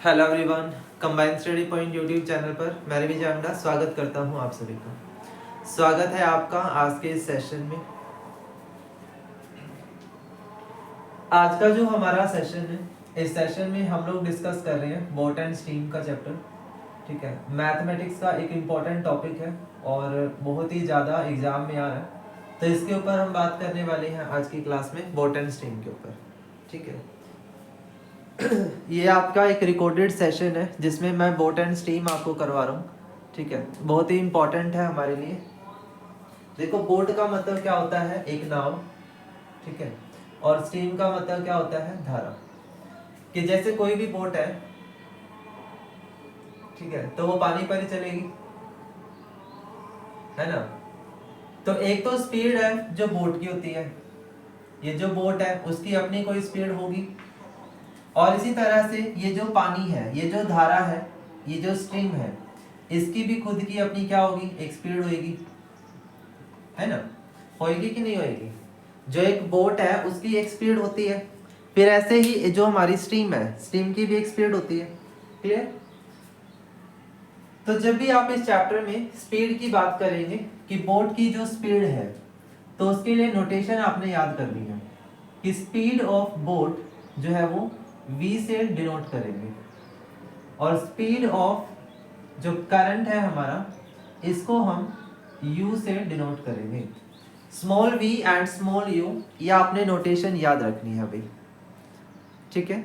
Hello everyone, combined study point YouTube channel पर मैं रवि जांगड़ा स्वागत करता हूं आप सभी का। स्वागत है आपका आज के इस सेशन में। आज का जो हमारा सेशन है, इस सेशन में हम लोग डिस्कस कर रहे हैं बोट एंड स्ट्रीम का चैप्टर। ठीक है, मैथमेटिक्स का एक इम्पॉर्टेंट टॉपिक है और बहुत ही ज़्यादा एग्जाम में आ रहा है, तो इसके ऊपर हम बात करने वाले हैं आज की क्लास में, बोट एंड स्ट्रीम के ऊपर। ठीक है, ये आपका एक रिकॉर्डेड सेशन है जिसमें मैं बोट एंड स्ट्रीम आपको करवा रहा हूँ। ठीक है, बहुत ही इम्पोर्टेंट है हमारे लिए। देखो, बोट का मतलब क्या होता है, एक नाव। ठीक है, और स्ट्रीम का मतलब क्या होता है, धारा। कि जैसे कोई भी बोट है, ठीक है, तो वो पानी पर ही चलेगी, है ना। तो एक तो स्पीड है जो बोट की होती है, ये जो बोट है उसकी अपनी कोई स्पीड होगी, और इसी तरह से ये जो पानी है, ये जो धारा है, ये जो स्ट्रीम है, इसकी भी खुद की अपनी क्या होगी, एक स्पीड होगी, है ना। होगी कि नहीं होगी। जो एक बोट है उसकी एक स्पीड होती है, फिर ऐसे ही जो हमारी स्ट्रीम है, स्ट्रीम की भी एक स्पीड होती है। क्लियर। तो जब भी आप इस चैप्टर में स्पीड की बात करेंगे कि बोट की जो स्पीड है, तो उसके लिए नोटेशन आपने याद करनी है कि स्पीड ऑफ बोट जो है वो v से डिनोट करेंगे, और स्पीड ऑफ जो करंट है हमारा, इसको हम u से डिनोट करेंगे। Small v and small u, ये आपने नोटेशन याद रखनी है अभी। ठीक है,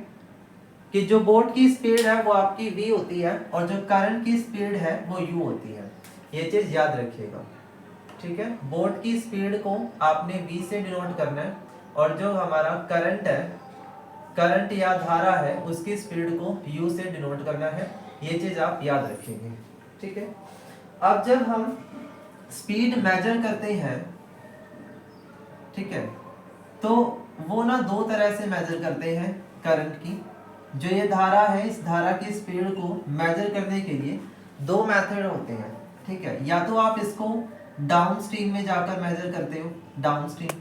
कि जो बोट की स्पीड है वो आपकी v होती है, और जो करंट की स्पीड है वो u होती है। ये चीज याद रखिएगा। ठीक है, बोट की स्पीड को आपने v से डिनोट करना है, और जो हमारा करंट है, करंट या धारा है, उसकी स्पीड को u से डिनोट करना है। ये चीज आप याद रखेंगे। ठीक है, अब जब हम स्पीड मेजर करते हैं, ठीक है, तो वो ना दो तरह से मेजर करते हैं करंट की। जो ये धारा है, इस धारा की स्पीड को मेजर करने के लिए दो मेथड होते हैं। ठीक है, या तो आप इसको डाउन स्ट्रीम में जाकर मेजर करते हो, डाउन स्ट्रीम,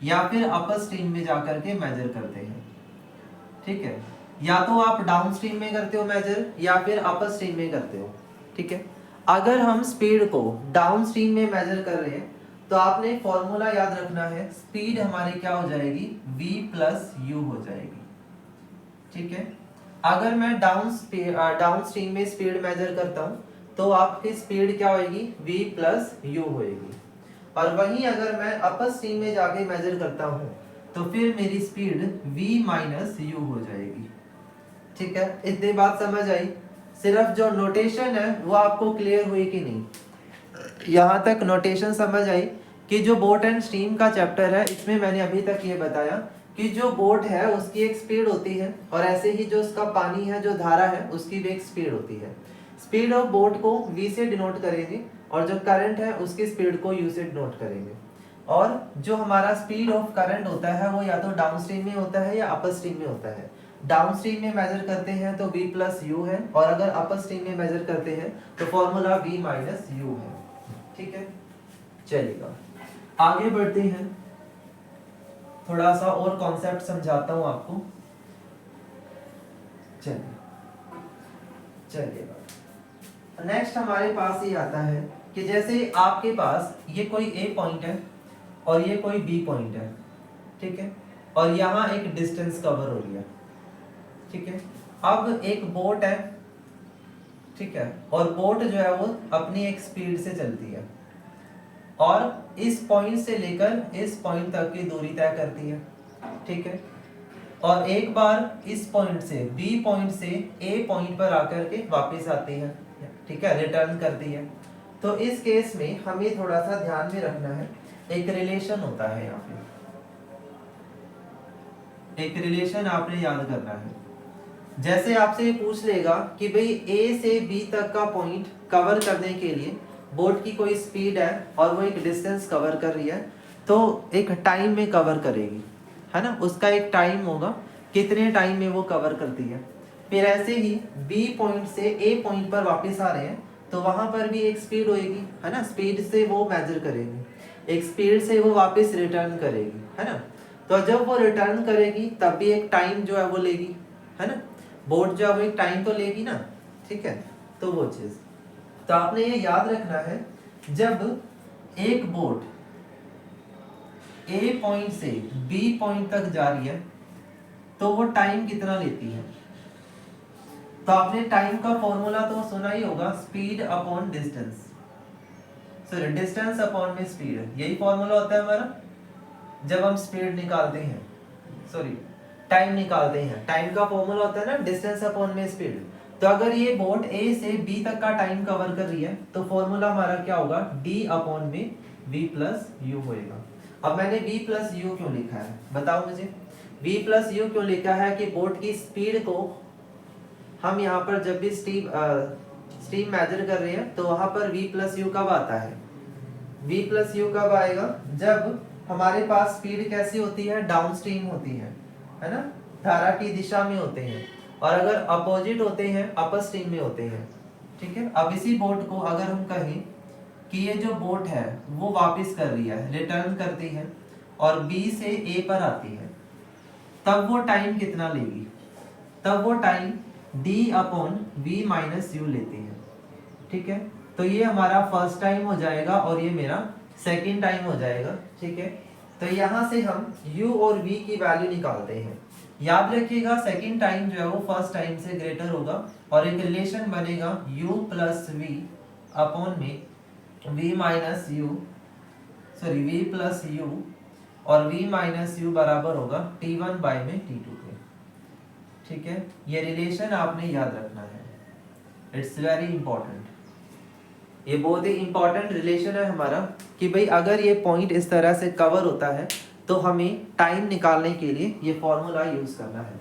या फिर अपर स्ट्रीम में जाकर के मेजर करते हैं। ठीक है, या तो आप डाउन स्ट्रीम में करते हो मेजर, या फिर अपर स्ट्रीम में करते हो। ठीक है, अगर हम स्पीड को डाउन स्ट्रीम में मेजर कर रहे हैं, तो आपने फॉर्मूला याद रखना है, स्पीड हमारी क्या हो जाएगी, v प्लस यू हो जाएगी। ठीक है, अगर मैं डाउन स्ट्रीम में स्पीड मेजर करता हूं, तो आपकी स्पीड क्या होगी, v प्लस यू होगी। और वहीं अगर मैं अपर स्ट्रीम में जाके मेजर करता हूं, तो फिर मेरी स्पीड v माइनस यू हो जाएगी। ठीक है, इतनी बात समझ आई। सिर्फ जो नोटेशन है वो आपको क्लियर हुई कि नहीं, यहाँ तक नोटेशन समझ आई। कि जो बोट एंड स्ट्रीम का चैप्टर है, इसमें मैंने अभी तक ये बताया कि जो बोट है उसकी एक स्पीड होती है, और ऐसे ही जो उसका पानी है, जो धारा है, उसकी भी एक स्पीड होती है। स्पीड ऑफ बोट को v से डिनोट करेंगे, और जो करंट है उसकी स्पीड को u से डिनोट करेंगे। और जो हमारा स्पीड ऑफ करंट होता है वो या तो डाउन स्ट्रीम में होता है या अपर स्ट्रीम में होता है। डाउन स्ट्रीम में मेजर करते हैं तो v प्लस यू है, और अगर अपर स्ट्रीम में मेजर करते हैं तो फॉर्मूला v माइनस यू है। ठीक है, चलिएगा आगे बढ़ते हैं, थोड़ा सा और कॉन्सेप्ट समझाता हूं आपको। चलिएगा नेक्स्ट हमारे पास ये आता है कि जैसे आपके पास ये कोई ए पॉइंट है और ये कोई बी पॉइंट है। ठीक है, और यहाँ एक डिस्टेंस कवर हो रही है। ठीक है, अब एक बोट है, ठीक है, और बोट जो है वो अपनी एक स्पीड से चलती है, और इस पॉइंट से लेकर इस पॉइंट तक की दूरी तय करती है। ठीक है, और एक बार इस पॉइंट से, बी पॉइंट से ए पॉइंट पर आकर के वापस आती है। ठीक है, रिटर्न करती है। तो इस केस में हमें थोड़ा सा ध्यान में रखना है, एक रिलेशन होता है यहाँ पे, एक रिलेशन आपने याद करना है। जैसे आपसे पूछ लेगा कि भाई ए से बी तक का पॉइंट कवर करने के लिए बोट की कोई स्पीड है और वो एक डिस्टेंस कवर कर रही है, तो एक टाइम में कवर करेगी, है ना, उसका एक टाइम होगा, कितने टाइम में वो कवर करती है। फिर ऐसे ही बी पॉइंट से ए पॉइंट पर वापस आ रहे हैं, तो वहां पर भी एक स्पीड होगी, है ना, स्पीड से वो मेजर करेगी, एक स्पीड से वो वापस रिटर्न करेगी, है ना। तो जब वो रिटर्न करेगी तब भी एक टाइम जो है वो लेगी, है ना। बोट जो है वो एक टाइम तो लेगी ना, ठीक है, तो वो चीज। तो आपने ये याद रखना है, जब एक बोट ए पॉइंट से बी पॉइंट तक जा रही है तो वो टाइम कितना लेती है। तो आपने टाइम का फॉर्मूला तो सुना ही होगा, speed upon distance, sorry distance upon में स्पीड, यही फॉर्मूला होता है हमारा जब हम स्पीड निकालते हैं, सॉरी टाइम निकालते हैं। टाइम का फॉर्मूला होता है ना डिस्टेंस अपॉन में स्पीड। तो अगर ये बोट ए से बी तक का टाइम कवर कर रही है तो फॉर्मूला हमारा क्या होगा, डी अपॉन में वी प्लस यू होएगा। अब मैंने वी प्लस यू क्यों लिखा है बताओ मुझे, वी प्लस यू क्यों लिखा है कि बोट की स्पीड को हम यहाँ पर जब भी स्टीम मेजर कर रहे हैं तो वहां पर v प्लस यू कब आता है, v प्लस यू कब आएगा, जब हमारे पास स्पीड कैसी होती है, डाउन स्ट्रीम होती है ना, धारा की दिशा में होते हैं, और अगर अपोजिट होते हैं अपर स्ट्रीम में होते हैं, ठीक है। अब इसी बोट को अगर हम कहें कि ये जो बोट है वो वापस कर रही है, रिटर्न करती है और B से A पर आती है, तब वो टाइम कितना लेगी, तब वो time d upon v minus u लेती है, ठीक है। तो ये हमारा फर्स्ट टाइम हो जाएगा और ये मेरा सेकंड टाइम हो जाएगा, ठीक है। तो यहाँ से हम u और v की वैल्यू निकालते हैं। याद रखिएगा सेकंड टाइम जो है वो फर्स्ट टाइम से ग्रेटर होगा और एक रिलेशन बनेगा u प्लस वी अपॉन में v minus you, sorry v plus you, और v माइनस यू बराबर होगा t1 बाय में t2 के, ठीक है। ये रिलेशन आपने याद रखना है, इट्स वेरी इंपॉर्टेंट। ये बहुत ही इंपॉर्टेंट रिलेशन है हमारा कि भाई अगर ये पॉइंट इस तरह से कवर होता है तो हमें टाइम निकालने के लिए ये फॉर्मूला यूज करना है,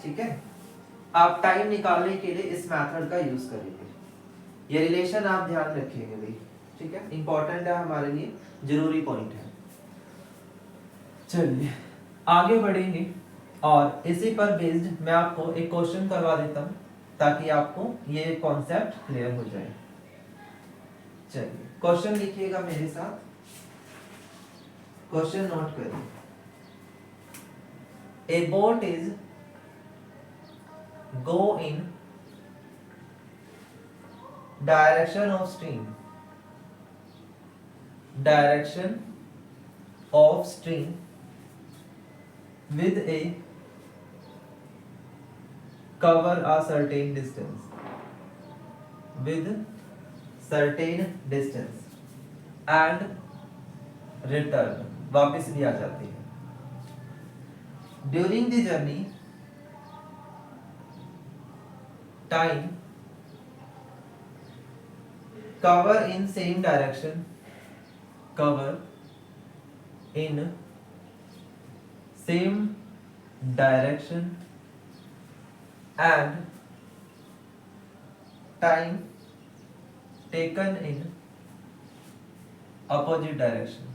ठीक है। आप टाइम निकालने के लिए इस मेथड का यूज करेंगे, ये रिलेशन आप ध्यान रखिएगा भाई, ठीक है, इंपॉर्टेंट है हमारे लिए, जरूरी पॉइंट है। चलिए आगे बढ़ेंगे और इसी पर बेस्ड मैं आपको एक क्वेश्चन करवा देता हूं ताकि आपको ये कॉन्सेप्ट क्लियर हो जाए। चलिए क्वेश्चन लिखिएगा मेरे साथ, क्वेश्चन नोट करिए। ए boat is go in direction of stream, direction of stream with a cover a certain distance, with certain distance and return, वापस भी आ जाती है। During the journey time cover in same direction, cover in same direction and time taken in opposite direction,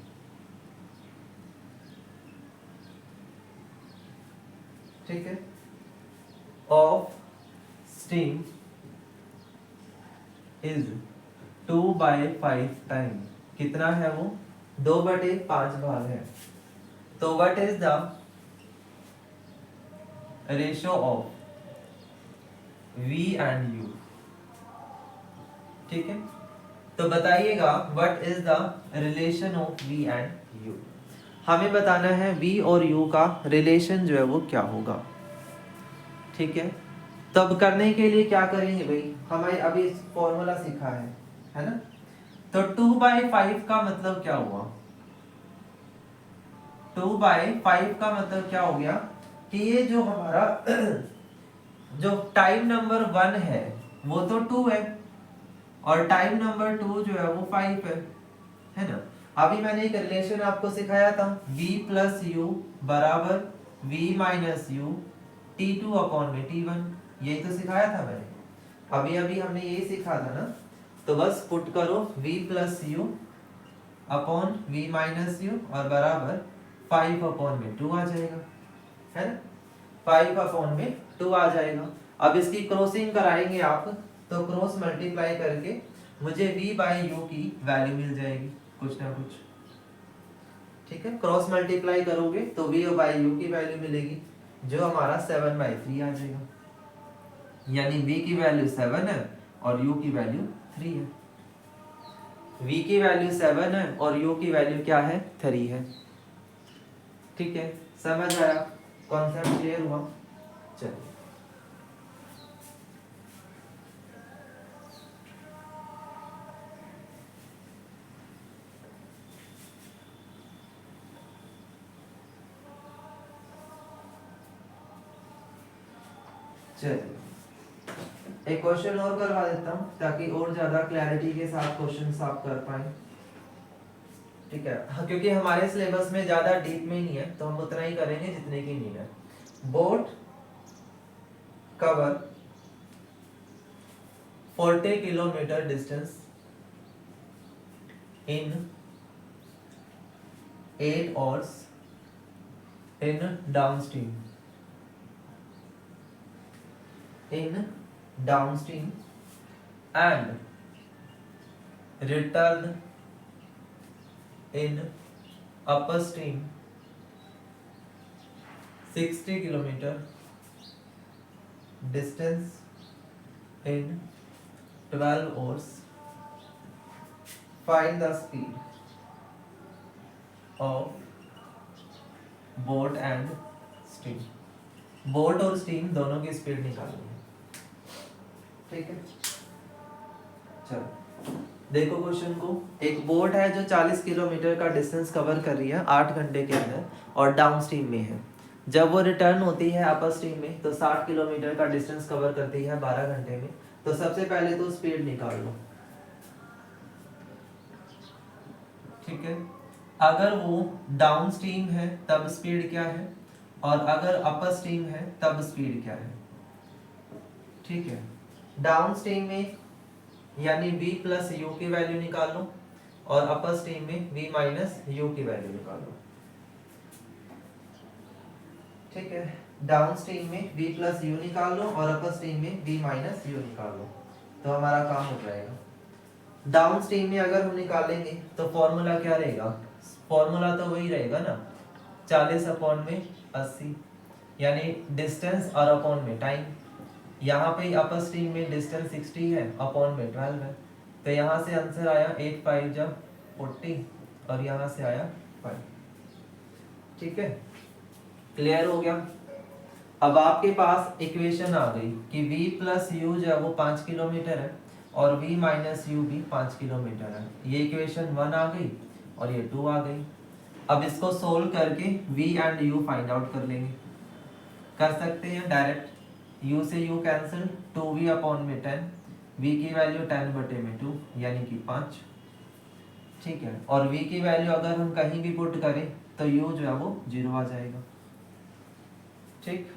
ठीक है, of steam is 2/5 time, कितना है वो 2/5 भाग है। तो what is the ratio of V and U, ठीक है। तो बताइएगा what is the relation of V and U, हमें बताना है V और U का रिलेशन जो है वो क्या होगा, ठीक है। तब करने के लिए क्या करेंगे भाई, हमें अभी फॉर्मूला सीखा है ना। तो 2/5 का मतलब क्या हुआ, 2/5 का मतलब क्या हो गया कि ये जो हमारा जो टाइम नंबर 1 है वो तो 2 है और टाइम नंबर 2 जो है वो 5 है ना। अभी मैंने एक रिलेशन आपको सिखाया था, v प्लस यू बराबर v minus you t2 upon में t1, यही तो सिखाया था मैंने, अभी अभी हमने यही सीखा था ना। तो बस पुट करो v plus you upon v minus you और बराबर 5 अपॉन में 2 आ जाएगा, है ना, 5 अपॉन में 2 आ जाएगा। अब इसकी क्रॉसिंग कराएंगे आप तो क्रॉस मल्टीप्लाई करके मुझे v बाई यू की वैल्यू मिल जाएगी कुछ ना कुछ, ठीक है। क्रॉस मल्टीप्लाई करोगे तो v बाई यू की वैल्यू मिलेगी जो हमारा 7/3 आ जाएगा, यानी v की वैल्यू 7 है और u की वैल्यू 3 है। v की वैल्यू 7 है और u की वैल्यू क्या है 3 है। ठीक है, समझ आया, कॉन्सेप्ट क्लियर हुआ। चलिए चलिए एक क्वेश्चन और करवा देता हूँ ताकि और ज्यादा क्लैरिटी के साथ क्वेश्चन आप कर पाए। ठीक है, क्योंकि हमारे सिलेबस में ज्यादा डीप में नहीं है तो हम उतना ही करेंगे जितने की नीड है। Boat cover 40 kilometre distance in 8 hours in downstream and return in upstream 60 kilometer distance in 12 hours. Find the speed of boat and steam. Boat और स्टीम दोनों की स्पीड निकालनी है। ठीक है, चलो देखो क्वेश्चन को। एक बोट है जो 40 किलोमीटर का डिस्टेंस कवर कर रही है 8 घंटे के अंदर और डाउन स्ट्रीम में है। जब वो रिटर्न होती है अपर स्ट्रीम में तो 60 किलोमीटर का डिस्टेंस कवर करती है 12 घंटे में। तो सबसे पहले तो स्पीड निकाल लो। ठीक है, अगर वो डाउन स्ट्रीम है तब स्पीड क्या है और अगर अपर स्ट्रीम है तब स्पीड क्या है। ठीक है, डाउन स्ट्रीम में यानी v प्लस यू की वैल्यू निकाल लो और अपर स्ट्रीम में v माइनस यू की वैल्यू निकाल लो। ठीक है, डाउन स्ट्रीम में v प्लस यू निकाल लो और अपर स्ट्रीम में v माइनस यू निकाल लो तो हमारा काम हो जाएगा। डाउन स्ट्रीम में अगर हम निकालेंगे तो फॉर्मूला क्या रहेगा, फॉर्मूला तो वही रहेगा ना 40 अपॉन में 80 यानी डिस्टेंस और अपॉन में टाइम। यहाँ पे अपर स्ट्रीम में डिस्टेंस 60 है अपॉन में 12 है तो यहाँ से आंसर आया 8 5 जब 40 और यहाँ से आया 5। ठीक है, क्लियर हो गया। अब आपके पास इक्वेशन आ गई कि v प्लस यू जो है वो 5 किलोमीटर है और v माइनस यू भी 5 किलोमीटर है। ये इक्वेशन 1 आ गई और ये 2 आ गई। अब इसको सोल्व करके v and u find out कर लेंगे। कर सकते हैं डायरेक्ट, u से u कैंसिल 2v अपॉन में 10, v की वैल्यू 10 बटे में 2 यानी कि 5। ठीक है, और v की वैल्यू अगर हम कहीं भी पुट करें तो u जो है वो 0 आ जाएगा। ठीक,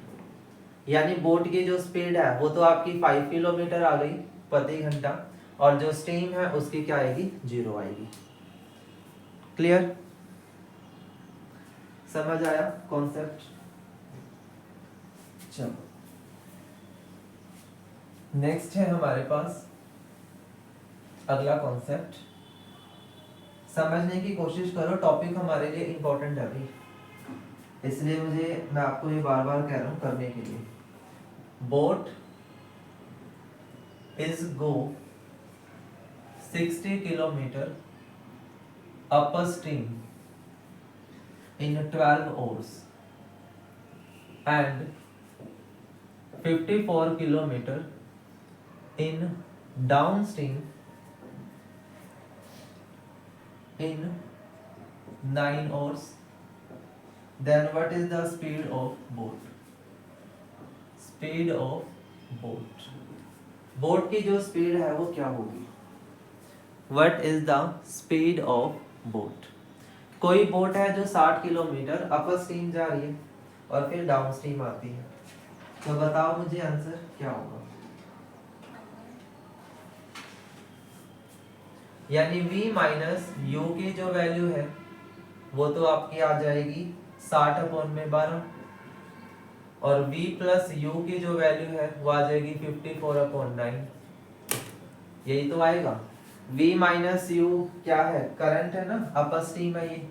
यानी बोट की जो स्पीड है वो तो आपकी 5 किलोमीटर आ गई प्रति घंटा और जो स्टीम है उसकी क्या आएगी 0 आएगी। क्लियर, समझ आया कॉन्सेप्ट। चलो नेक्स्ट है हमारे पास अगला कॉन्सेप्ट। समझने की कोशिश करो, टॉपिक हमारे लिए इंपॉर्टेंट है अभी, इसलिए मैं आपको ये बार बार कह रहा हूं करने के लिए। Boat is go 60 kilometre upper stream in 12 hours and 54 kilometer in downstream in 9 hours. Then what is the speed of boat? Speed of boat. Boat की जो स्पीड है वो क्या होगी? What is the speed of boat? कोई boat है जो 60 kilometre अपर stream जा रही है और फिर डाउन स्ट्रीम आती है, तो बताओ मुझे आंसर क्या होगा। यानी v माइनस यू की जो वैल्यू है वो तो आपकी आ जाएगी 60 अपॉन में 12 और v प्लस यू की जो वैल्यू है वो आ जाएगी 54 अपॉन 9। यही तो आएगा। v माइनस यू क्या है, करंट है ना, अपर स्ट्रीम है ये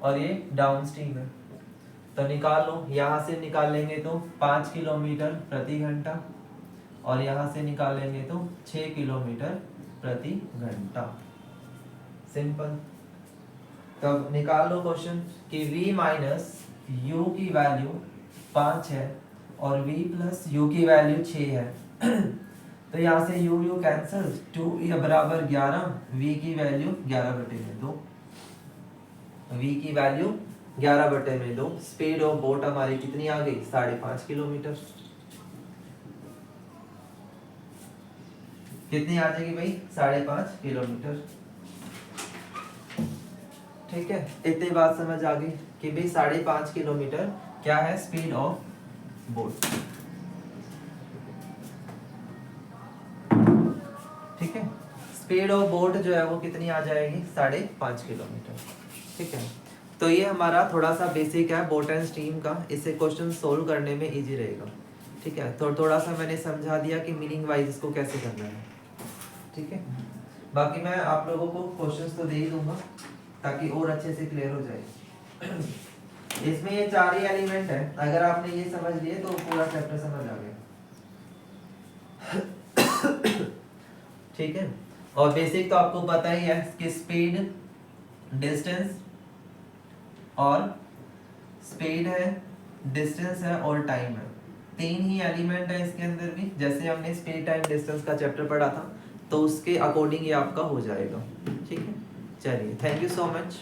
और ये डाउन स्ट्रीम है। तो निकाल लो, यहाँ से निकाल लेंगे तो 5 किलोमीटर प्रति घंटा और यहाँ से निकाल लेंगे तो 6 किलोमीटर प्रति घंटा। सिंपल। तब निकाल लो क्वेश्चन कि v माइनस यू की वैल्यू 5 है और v प्लस यू की वैल्यू 6 है। तो यहाँ से u कैंसिल, 2 ये बराबर 11, v की वैल्यू 11/2, v की वैल्यू 11/2। स्पीड ऑफ बोट हमारी कितनी आ गई? 5.5 किलोमीटर। कितनी आ जाएगी भाई? 5.5 किलोमीटर। ठीक है, इतनी बात समझ आ गई कि भाई 5.5 किलोमीटर क्या है स्पीड ऑफ बोट। ठीक है, स्पीड ऑफ बोट जो है वो कितनी आ जाएगी? 5.5 किलोमीटर। ठीक है, तो ये हमारा थोड़ा सा बेसिक है बोट एंड स्टीम का, इससे क्वेश्चन सोल्व करने में इजी रहेगा। ठीक है, तो थोड़ा सा मैंने समझा दिया कि मीनिंग वाइज इसको कैसे करना है। ठीक है, बाकी मैं आप लोगों को क्वेश्चंस तो दे ही दूंगा ताकि और अच्छे से क्लियर हो जाए। इसमें ये 4 ही एलिमेंट है, अगर आपने ये समझ लिए तो पूरा चैप्टर समझ आ गया। ठीक है, और बेसिक तो आपको पता ही है कि स्पीड, डिस्टेंस और स्पीड है, डिस्टेंस है और टाइम है, 3 ही एलिमेंट है इसके अंदर भी। जैसे हमने स्पीड टाइम डिस्टेंस का चैप्टर पढ़ा था तो उसके अकॉर्डिंग ये आपका हो जाएगा। ठीक है, चलिए, थैंक यू सो मच।